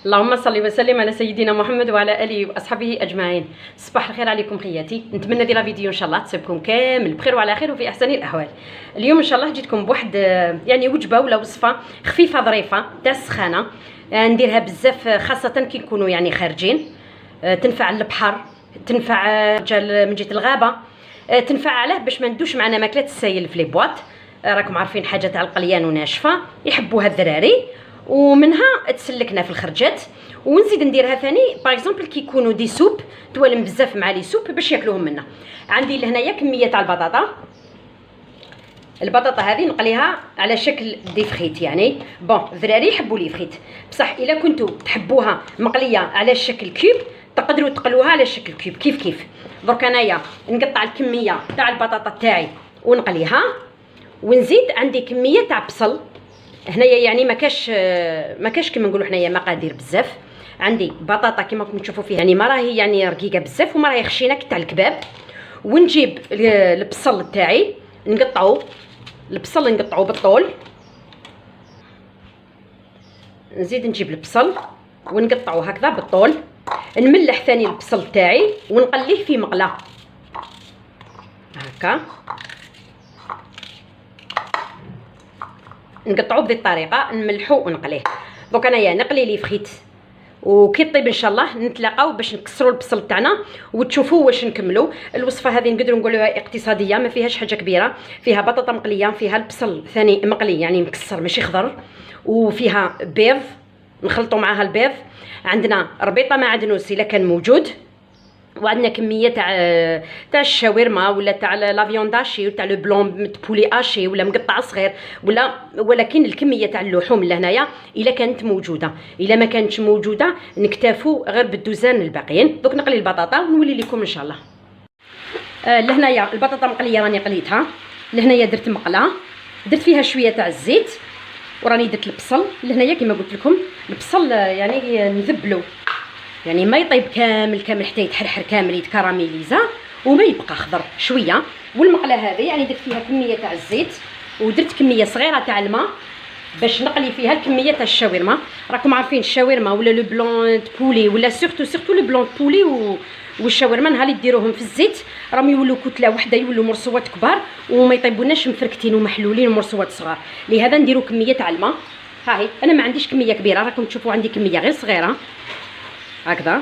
اللهم صل وسلم على سيدنا محمد وعلى اله واصحابه اجمعين. صباح الخير عليكم خياتي، نتمنى دي لا فيديو ان شاء الله تصيبكم كامل بخير وعلى خير وفي احسن الاحوال. اليوم ان شاء الله جيتكم بواحد يعني وجبه ولا وصفه خفيفه ظريفه تاع السخانه، نديرها بزاف خاصه كي نكونوا يعني خارجين. تنفع البحر، تنفع من جهه الغابه، تنفع علاه باش ما ندوش معنا ماكله السايل في لي بواط. راكم عارفين حاجه تاع القليان وناشفه يحبوها الدراري، ومنها تسلكنا في الخرجات. ونزيد نديرها ثاني باغ اكزومبل كي يكونوا دي سوب توالم بزاف مع لي سوب باش ياكلوهم منا. عندي لهنايا كميه تاع البطاطا هذه نقليها على شكل دي فريت، يعني بون الذراري يحبوا لي فريت، بصح الا كنتوا تحبوها مقليه على شكل كيوب تقدروا تقلوها على شكل كيوب كيف. درك انايا نقطع الكميه تاع البطاطا تاعي ونقليها، ونزيد عندي كميه تاع بصل هنايا، يعني ما كاش كيما نقولوا حنايا مقادير بزاف. عندي بطاطا كيما راكم تشوفوا فيها، يعني ما راهي يعني رقيقه بزاف وما راهي خشينه تاع الكباب. ونجيب البصل تاعي نقطعو، البصل نقطعو بالطول، نزيد نجيب البصل ونقطعو هكذا بالطول. نملح ثاني البصل تاعي ونقليه في مقله هكا، نقطعو بهذه الطريقه، نملحو ونقليه. دونك انايا نقلي لي فخيت، وكي طيب ان شاء الله نتلاقاو باش نكسروا البصل تاعنا وتشوفوا واش نكملوا. الوصفه هذه نقدروا نقولوها اقتصاديه، ما فيهاش حاجه كبيره، فيها بطاطا مقليه، فيها البصل ثاني مقلي يعني مكسر ماشي خضر، وفيها بيض نخلطوا معاها البيض، عندنا ربيطه معدنوس الا كان موجود، وعندنا كميه تاع الشاورما ولا تاع لا فيونداشي وتاع لو بلون بولي اشي ولا مقطع صغير ولكن الكميه تاع اللحوم لهنايا الا كانت موجوده. الا ما كانتش موجوده نكتفوا غير بالدوزان الباقيين. دوك نقلي البطاطا ونولي لكم ان شاء الله. لهنايا البطاطا مقليه راني قليتها، لهنايا درت مقله، درت فيها شويه تاع الزيت، وراني درت البصل لهنايا كما قلت لكم. البصل يعني نذبلو، يعني ما يطيب كامل حتى يتحرحر كامل يتكراميليزا وما يبقى خضر شويه. والمقله هذه يعني درت فيها كميه تاع الزيت، ودرت كميه صغيره تاع الماء باش نقلي فيها الكميه تاع الشاورما. راكم عارفين الشاورما ولا لو بلون بولي ولا سورتو لو بلون بولي والشاورما نهار اللي ديروهم في الزيت راهم يولوا كتله واحده، يولوا مرصوات كبار وما يطيبوناش مفركتين ومحلولين ومرصوات صغار. لهذا نديروا كميه تاع الماء. هاهي انا ما عنديش كميه كبيره، راكم تشوفوا عندي كميه غير صغيره هكذا.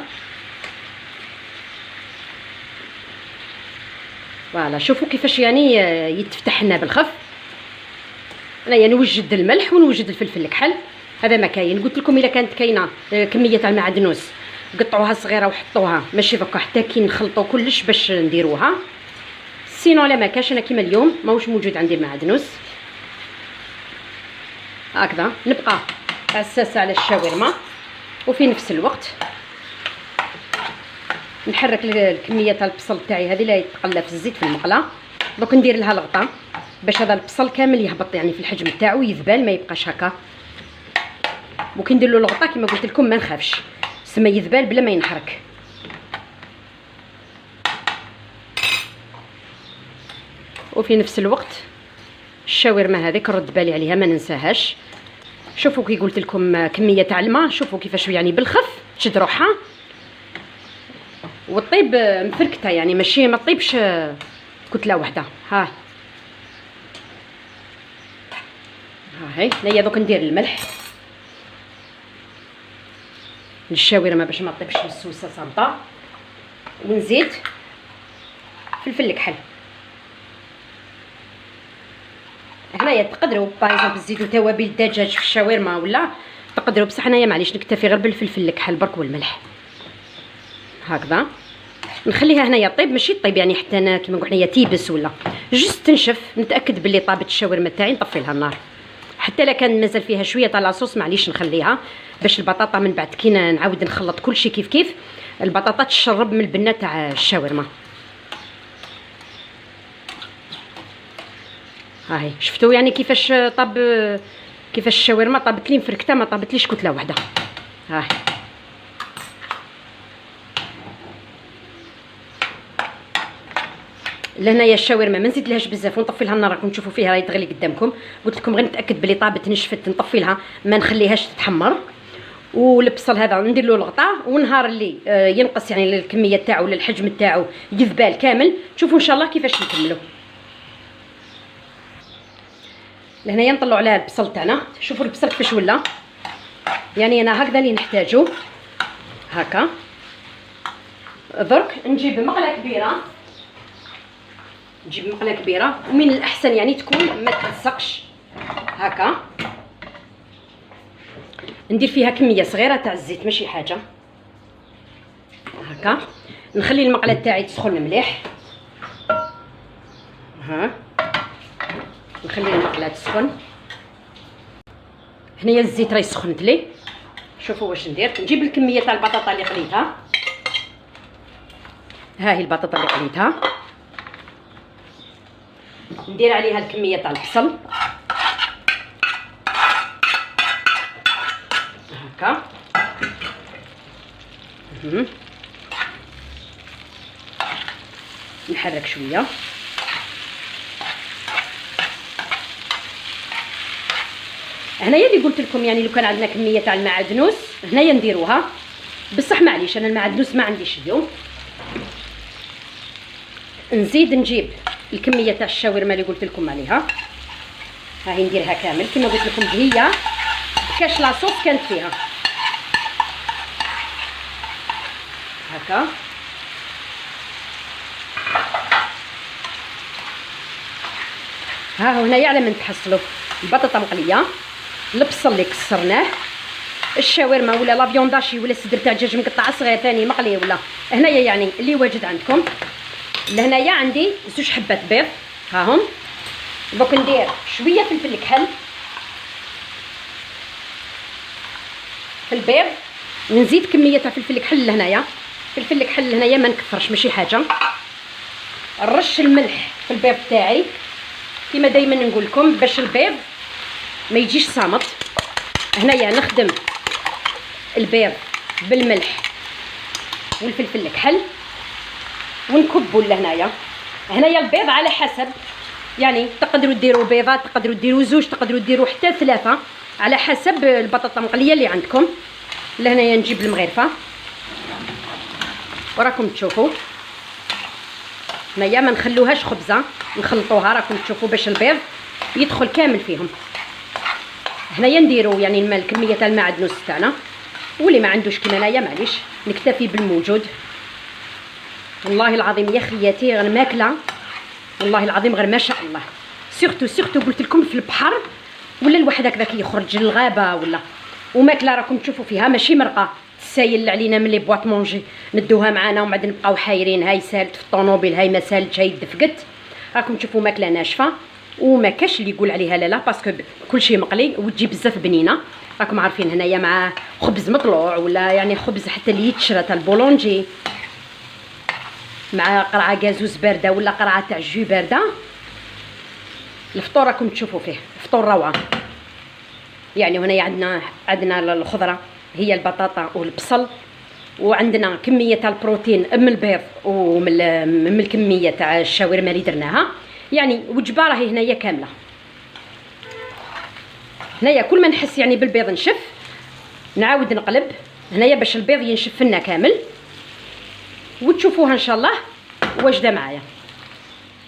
فوالا شوفوا كيفاش يعني يتفتح لنا بالخف. انايا نوجد الملح ونوجد الفلفل الكحل، هذا ما كاين. قلت لكم الا كانت كاينه كميه تاع المعدنوس قطعوها صغيره وحطوها، ماشي دوكا حتى كي نخلطوا كلش باش نديروها. سينو لا ما كاش، انا كيما اليوم ماهوش موجود عندي المعدنوس هكذا. نبقى حساسه على الشاورما وفي نفس الوقت نحرك الكميه تاع البصل تاعي هذه اللي يتقلى في الزيت في المقله. دوك ندير لها الغطاء باش هذا البصل كامل يهبط يعني في الحجم تاعو، يذبل ما يبقاش هكا. وكي ندير له الغطاء كما قلت لكم ما نخافش، سما يذبل بلا ما ينحرك. وفي نفس الوقت الشاورما هذيك نرد بالي عليها ما ننساهاش. شوفوا كي قلت لكم كميه تاع الماء، شوفوا كيفاش يعني بالخف تشد روحها وطيب مفركته، يعني ماشي ما طيبش كتله واحده. هاي هي دوك ندير الملح للشاورما باش ما طيبش السوسه صامطه، ونزيد فلفل الكحل. هنايا تقدروا باغ تزيدوا توابل الدجاج في الشاورما ولا تقدروا، بصح انايا معليش نكتفي غير بالفلفل الكحل برك والملح هكذا. نخليها هنايا طيب، ماشي طيب يعني حتى انا كيما نقول حنايا تيبس ولا جست تنشف، نتاكد باللي طابت الشاورما تاعي نطفي لها النار. حتى لا كان مازال فيها شويه تاع لاصوص معليش نخليها باش البطاطا من بعد كي نعاود نخلط كلشي كيف البطاطا تشرب من البنه تاع الشاورما. هاهي شفتوا يعني كيفاش طاب، كيفاش الشاورما طابت لي مفركته ما طابتليش كتله واحده. هاهي لهنايا الشاورما ما نزيدلهاش بزاف ونطفي لها النار، راكم تشوفوا فيها راهي تغلي قدامكم. قلت لكم غير نتاكد بلي طابت نشفت نطفي لها، ما نخليهاش تتحمر. والبصل هذا ندير له الغطاء، ونهار اللي ينقص يعني الكميه تاعو ولا الحجم تاعو يذبال كامل. شوفوا ان شاء الله كيفاش نكملوا. لهنايا نطلعوا عليها البصل تاعنا. شوفوا البصل كيفاش ولا، يعني انا هكذا اللي نحتاجو. هكا درك نجيب مقله كبيره، نجيب مقله كبيره، ومن الاحسن يعني تكون ما تلصقش. هكا ندير فيها كميه صغيره تاع الزيت ماشي حاجه. هكا نخلي المقله تاعي تسخن مليح. ها نخلي المقله تسخن. هنايا الزيت راه سخنت لي. شوفوا واش ندير. نجيب الكميه تاع البطاطا اللي قليتها، ها هي البطاطا اللي قليتها، ندير عليها الكميه تاع البصل. هكا نحرك شويه. هنايا اللي قلت لكم يعني لو كان عندنا كميه تاع المعدنوس هنايا نديروها، بصح معليش انا المعدنوس ما عنديش اليوم. نزيد نجيب الكميه تاع الشاورما اللي قلت لكم عليها، ها هي نديرها كامل كما قلت لكم. هي كاش لاصوص كانت فيها. هكا ها هنايا على من تحصلوا البطاطا مقليه، البصل اللي كسرناه، الشاورما ولا لا فيونداشي ولا صدر تاع دجاج مقطع صغير ثاني مقلي، ولا هنايا يعني اللي واجد عندكم. لهنايا عندي 2 حبات بيض ها هم. دوك ندير شويه فلفل الكحل في البيض، نزيد كميه تاع فلفل الكحل لهنايا. فلفل الكحل هنايا ما نكثرش ماشي حاجه. نرش الملح في البيض تاعي كما دائما نقول لكم باش البيض ما يجيش صامت. هنايا نخدم البيض بالملح والفلفل الكحل ونكبوا لهنايا. هنايا البيض على حسب، يعني تقدروا ديروا بيضات، تقدروا ديروا 2، تقدروا ديروا حتى 3 على حسب البطاطا المقليه اللي عندكم. لهنايا نجيب المغرفه وراكم تشوفوا. هنايا ما نخلوهاش خبزه، نخلطوها راكم تشوفوا باش البيض يدخل كامل فيهم. هنايا نديروا يعني الكميه تاع المعدنوس تاعنا، واللي ما عندوش كيما انايا معليش نكتفي بالموجود. والله العظيم يا خياتي غير ماكله، والله العظيم غير ما شاء الله. سيرتو قلت لكم في البحر ولا الواحد هكذاك يخرج للغابه ولا وماكله راكم تشوفوا فيها ماشي مرقه السايل اللي علينا من لي بواط مونجي ندوها معانا ومن بعد نبقاو حايرين. هاي سالت في الطوموبيل، هاي ما سالتش، هاي دفقت. راكم تشوفوا ماكله ناشفه وما كاش اللي يقول عليها لا باسكو كلشي مقلي وتجي بزاف بنينه. راكم عارفين هنايا مع خبز مطلوع ولا يعني خبز حتى اللي يتشرى تاع البولونجي مع قرعه كازوز بارده ولا قرعه تاع جو بارده، الفطور راكم تشوفوا فيه فطور روعه. يعني هنايا عندنا الخضره هي البطاطا والبصل، وعندنا كميه تاع البروتين من البيض ومن الكميه تاع الشاورما اللي درناها. يعني وجبه راهي هنايا كامله. هنايا كل ما نحس يعني بالبيض نشف نعاود نقلب هنايا باش البيض ينشف لنا كامل، وتشوفوها ان شاء الله واجده معايا.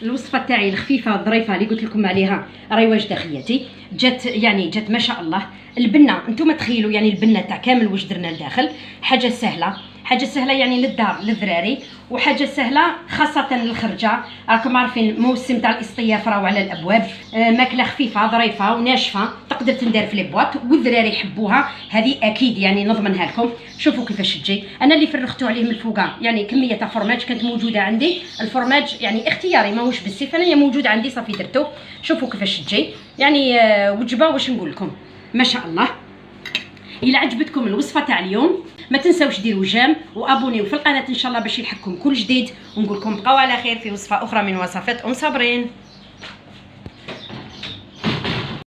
الوصفه تاعي الخفيفه الظريفه اللي قلت لكم عليها راهي واجده خياتي، جات ما شاء الله. البنه انتم تخيلوا يعني البنه تاع كامل واش درنا لداخل. حاجه سهله يعني للدار للذراري، وحاجه سهله خاصه للخرجه. راكم عارفين موسم تاع الاصطياف راهو على الابواب. ماكله خفيفه ظريفه وناشفه تقدر تندار في لي بواط والذراري يحبوها، هذه اكيد يعني نضمنها لكم. شوفوا كيفاش تجي. انا اللي فرغتو عليه من الفوقه يعني كميه تاع فرماج كانت موجوده عندي. الفرماج يعني اختياري ماهوش بالسيف، انا موجود عندي صافي درتو. شوفوا كيفاش تجي يعني وجبه واش نقول لكم ما شاء الله. الى عجبتكم الوصفه تاع اليوم ما تنساوش ديروا جيم وابونيو في القناه ان شاء الله باش يلحقكم كل جديد، ونقول لكم بقاو على خير في وصفه اخرى من وصفات صابرين.